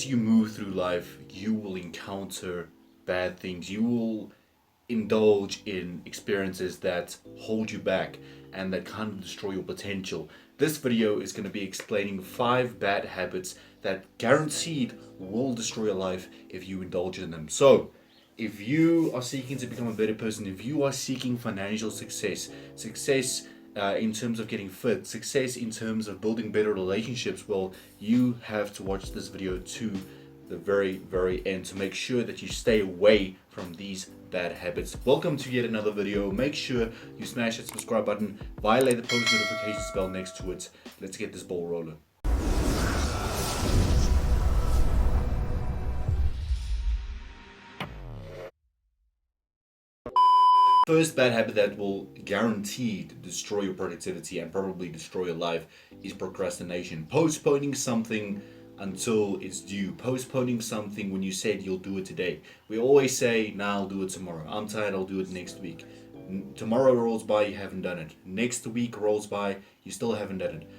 you move through life, you will encounter bad things. You will indulge in experiences that hold you back and that kind of destroy your potential. This video is going to be explaining 5 bad habits that guaranteed will destroy your life if you indulge in them. So, if you are seeking to become a better person, if you are seeking financial success in terms of getting fit, success in terms of building better relationships, well, you have to watch this video to the very end to make sure that you stay away from these bad habits. Welcome to yet another video. Make sure you smash that subscribe button, violate the post notifications bell next to it. Let's get this ball rolling. First bad habit that will guaranteed destroy your productivity and probably destroy your life is procrastination. Postponing something until it's due. Postponing something when you said you'll do it today. We always say, nah, I'll do it tomorrow. I'm tired, I'll do it next week. Tomorrow rolls by, you haven't done it. Next week rolls by, you still haven't done it.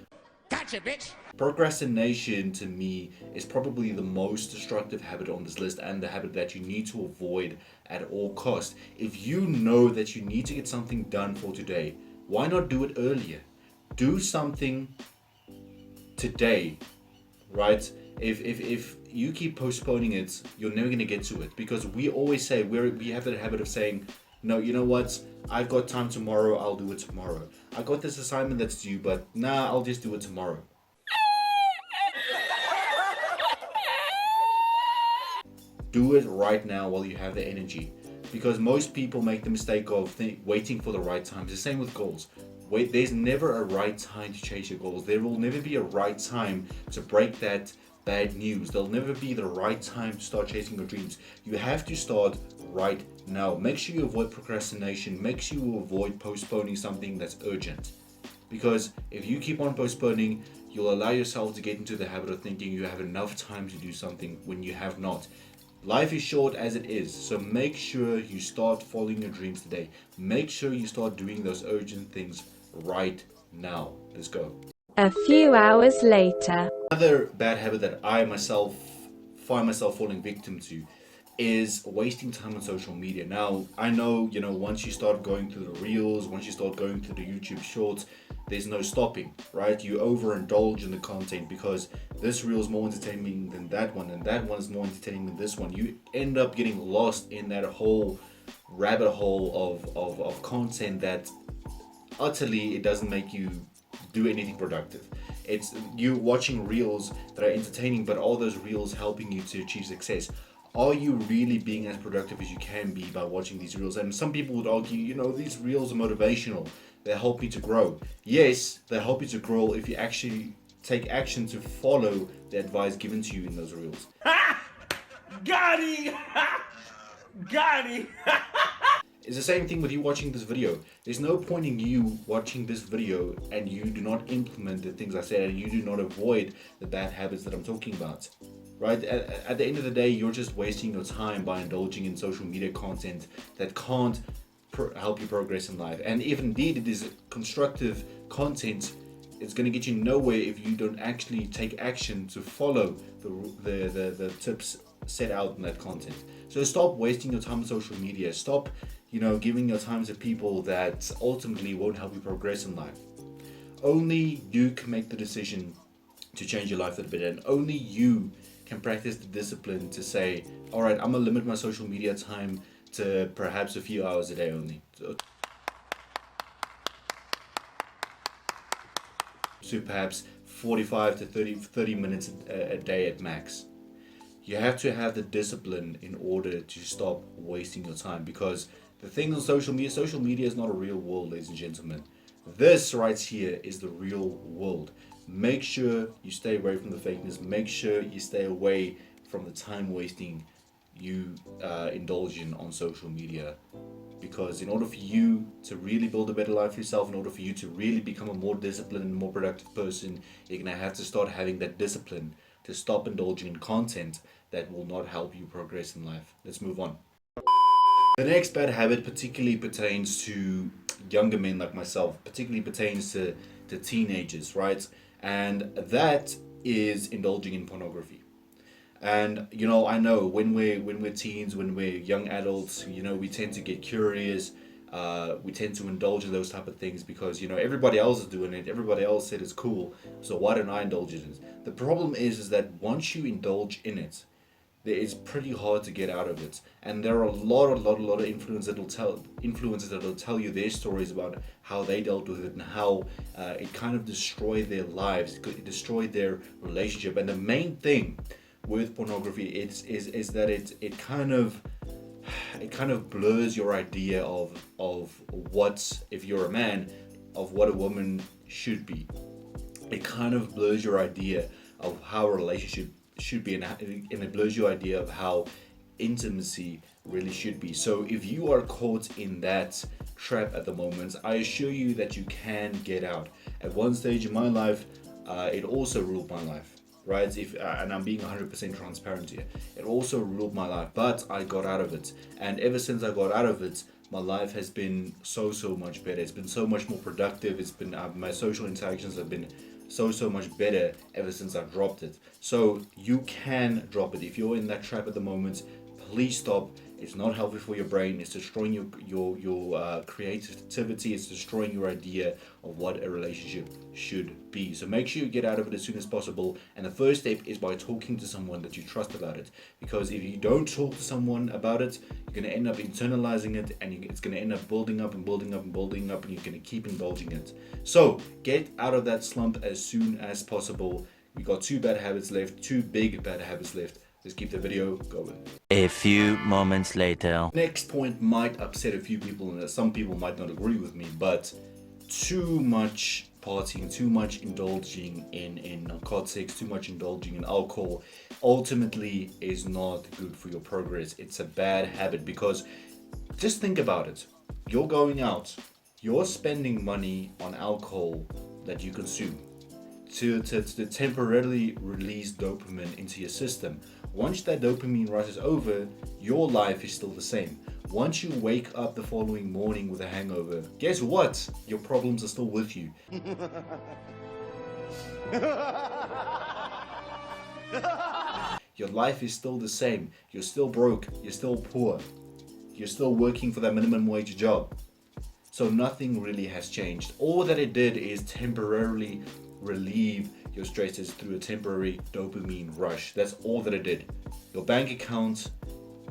Gotcha, bitch! Procrastination to me is probably the most destructive habit on this list and the habit that you need to avoid at all costs. If you know that you need to get something done for today, why not do it earlier? Do something today, right? If you keep postponing it, you're never going to get to it, because we always say, we have that habit of saying, no, you know what, I've got time tomorrow, I'll do it tomorrow. I got this assignment that's due, but nah, I'll just do it tomorrow. Do it right now while you have the energy, because most people make the mistake of waiting for the right time. It's the same with goals. There's never a right time to chase your goals. There will never be a right time to break that bad news. There'll never be the right time to start chasing your dreams. You have to start right now. Make sure you avoid procrastination. Make sure you avoid postponing something that's urgent. Because if you keep on postponing, you'll allow yourself to get into the habit of thinking you have enough time to do something when you have not. Life is short as it is, so make sure you start following your dreams today. Make sure you start doing those urgent things right now. Let's go. A few hours later. Another bad habit that I myself find myself falling victim to is wasting time on social media. Now, I know, once you start going through the reels, once you start going through the YouTube shorts, there's no stopping, right? You overindulge in the content because this reel is more entertaining than that one, and that one is more entertaining than this one. You end up getting lost in that whole rabbit hole of content that utterly it doesn't make you do anything productive. It's you watching reels that are entertaining, but all those reels helping you to achieve success. Are you really being as productive as you can be by watching these reels? And some people would argue, these reels are motivational. They help you to grow. Yes, they help you to grow if you actually take action to follow the advice given to you in those reels. Got him! Got him! It's the same thing with you watching this video. There's no point in you watching this video and you do not implement the things I said, and you do not avoid the bad habits that I'm talking about. Right? At the end of the day, you're just wasting your time by indulging in social media content that can't help you progress in life. And if indeed it is constructive content, it's going to get you nowhere if you don't actually take action to follow the tips set out in that content. So stop wasting your time on social media. Stop, giving your time to people that ultimately won't help you progress in life. Only you can make the decision to change your life a little bit, and only you can practice the discipline to say, all right, I'm gonna limit my social media time to perhaps a few hours a day only. So perhaps 45 to 30 minutes a day at max. You have to have the discipline in order to stop wasting your time, because the thing on social media is not a real world, ladies and gentlemen. This right here is the real world. Make sure you stay away from the fakeness. Make sure you stay away from the time wasting you indulge in on social media. Because in order for you to really build a better life for yourself, in order for you to really become a more disciplined and more productive person, you're going to have to start having that discipline to stop indulging in content that will not help you progress in life. Let's move on. The next bad habit particularly pertains to younger men like myself, particularly pertains to teenagers, right? And that is indulging in pornography. And I know when we're teens, when we're young adults, we tend to get curious. We tend to indulge in those type of things because everybody else is doing it. Everybody else said it's cool, so why don't I indulge in it? The problem is that once you indulge in it, it's pretty hard to get out of it. And there are a lot of influencers that'll tell you their stories about how they dealt with it and how it kind of destroyed their lives, it destroyed their relationship. And the main thing with pornography is that it kind of blurs your idea of what, if you're a man, of what a woman should be. It kind of blurs your idea of how a relationship should be, and it blurs your idea of how intimacy really should be. So if you are caught in that trap at the moment, I assure you that you can get out. At one stage in my life, it also ruled my life, right? And I'm being 100% transparent here. It also ruled my life, but I got out of it. And ever since I got out of it, my life has been so much better. It's been so much more productive. It's been my social interactions have been so much better ever since I've dropped it. So you can drop it. If you're in that trap at the moment, please stop. It's not healthy for your brain. It's destroying your creativity. It's destroying your idea of what a relationship should be. So make sure you get out of it as soon as possible. And the first step is by talking to someone that you trust about it. Because if you don't talk to someone about it, you're going to end up internalizing it, and it's going to end up building up, and you're going to keep indulging it. So get out of that slump as soon as possible. We got 2 bad habits left, 2 big bad habits left. Let's keep the video going. A few moments later. Next point might upset a few people, and some people might not agree with me, but too much partying, too much indulging in narcotics, too much indulging in alcohol ultimately is not good for your progress. It's a bad habit, because just think about it. You're going out, you're spending money on alcohol that you consume to temporarily release dopamine into your system. Once that dopamine rush is over, your life is still the same. Once you wake up the following morning with a hangover, guess what? Your problems are still with you. Your life is still the same. You're still broke. You're still poor. You're still working for that minimum wage job. So nothing really has changed. All that it did is temporarily relieve your stresses through a temporary dopamine rush. That's all that it did. Your bank account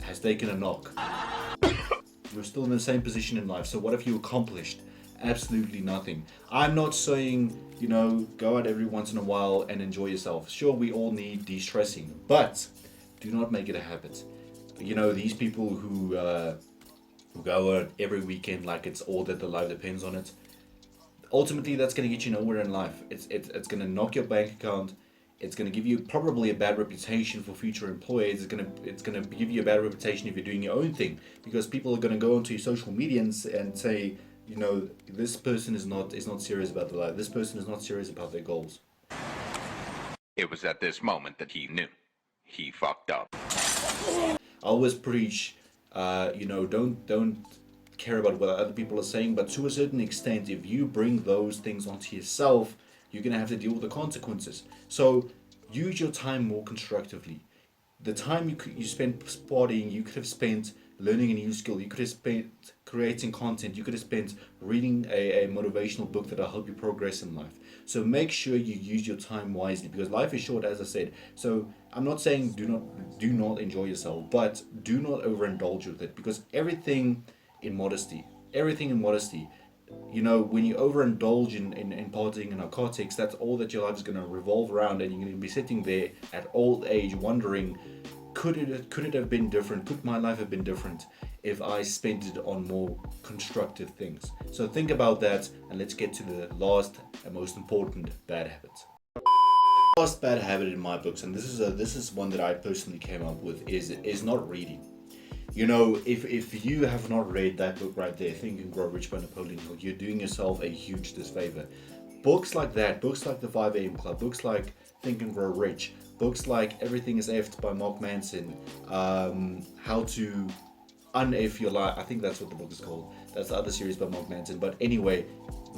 has taken a knock. You're still in the same position in life. So what have you accomplished? Absolutely nothing. I'm not saying, go out every once in a while and enjoy yourself. Sure, we all need de-stressing, but do not make it a habit. These people who go out every weekend like it's all that their life depends on it, ultimately that's going to get you nowhere in life. It's going to knock your bank account. It's going to give you probably a bad reputation for future employers. It's going to give you a bad reputation if you're doing your own thing, because people are going to go onto your social media and say, this person is not serious about their life. This person is not serious about their goals. It was at this moment that he knew he fucked up. I always preach, don't care about what other people are saying, but to a certain extent, if you bring those things onto yourself, you're going to have to deal with the consequences. So use your time more constructively. The time you spent partying, you could have spent learning a new skill. You could have spent creating content. You could have spent reading a motivational book that'll help you progress in life. So make sure you use your time wisely, because life is short, as I said. So I'm not saying do not enjoy yourself, but do not overindulge with it, because everything in modesty. When you overindulge in partying and narcotics, that's all that your life is going to revolve around, and you're going to be sitting there at old age wondering, could it have been different? Could my life have been different if I spent it on more constructive things? So think about that, and let's get to the last and most important bad habit. Last bad habit in my books, and this is one that I personally came up with, is not reading. If you have not read that book right there, Think and Grow Rich by Napoleon Hill, you're doing yourself a huge disfavor. Books like that, books like the 5 a.m. Club, books like Think and Grow Rich, books like Everything is Effed by Mark Manson, How to Un-F Your Life, I think that's what the book is called. That's the other series by Mark Manson. But anyway,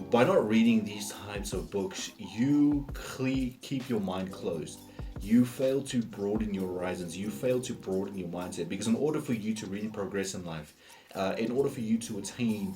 by not reading these types of books, you keep your mind closed. you fail to broaden your horizons, you fail to broaden your mindset. Because in order for you to really progress in life, in order for you to attain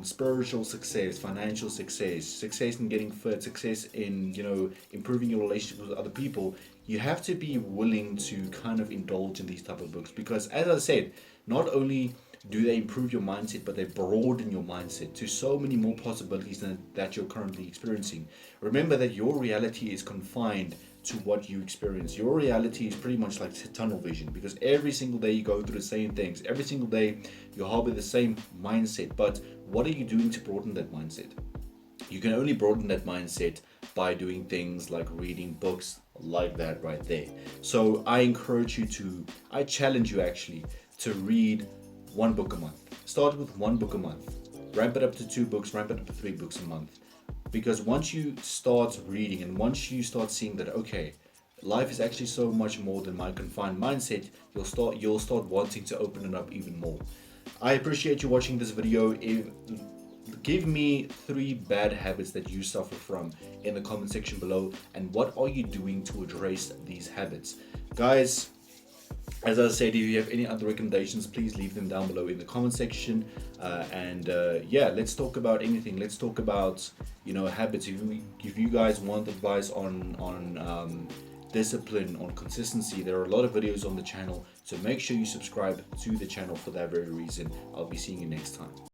spiritual success, financial success, success in getting fit, success in, you know, improving your relationship with other people, you have to be willing to kind of indulge in these type of books. Because as I said, not only do they improve your mindset, but they broaden your mindset to so many more possibilities than that you're currently experiencing. Remember that your reality is confined to what you experience. Your reality is pretty much like tunnel vision, because every single day you go through the same things. Every single day you harbor the same mindset. But what are you doing to broaden that mindset? You can only broaden that mindset by doing things like reading books like that right there. So I challenge you actually to read one book a month. Start with one book a month. Ramp it up to 2 books, ramp it up to 3 books a month. Because once you start reading and once you start seeing that, okay, life is actually so much more than my confined mindset, you'll start wanting to open it up even more. I appreciate you watching this video. Give me 3 bad habits that you suffer from in the comment section below, and what are you doing to address these habits, guys? As I said, if you have any other recommendations, please leave them down below in the comment section. Yeah, let's talk about anything. Let's talk about, you know, habits. If you guys want advice on discipline, on consistency, there are a lot of videos on the channel. So make sure you subscribe to the channel for that very reason. I'll be seeing you next time.